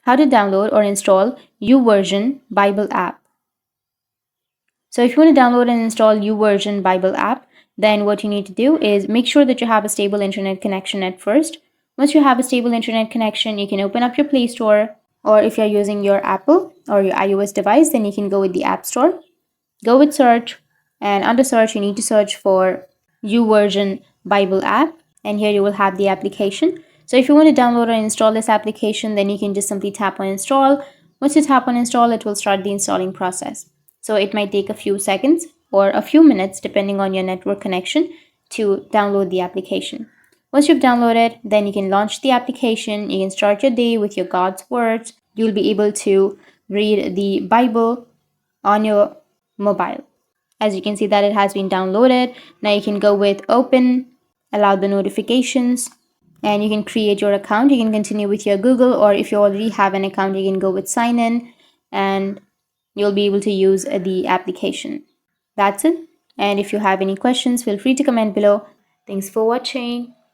how to download or install YouVersion Bible app. So if you want to download and install YouVersion Bible app, then what you need to do is make sure that you have a stable internet connection at first. Once you have a stable internet connection, you can open up your Play Store, or if you're using your Apple or your iOS device, then you can go with the App Store. Go with search, and under search, you need to search for YouVersion Bible app, and here you will have the application. So if you want to download or install this application, then you can just simply tap on install. Once you tap on install, it will start the installing process. So it might take a few seconds or a few minutes depending on your network connection to download the application. Once you've downloaded, then you can launch the application. You can start your day with your God's words. You'll be able to read the Bible on your mobile. As you can see that it has been downloaded. Now you can go with open, allow the notifications, and you can create your account. You can continue with your Google, or if you already have an account, you can go with sign in, and you'll be able to use the application. That's it. And if you have any questions, feel free to comment below. Thanks for watching.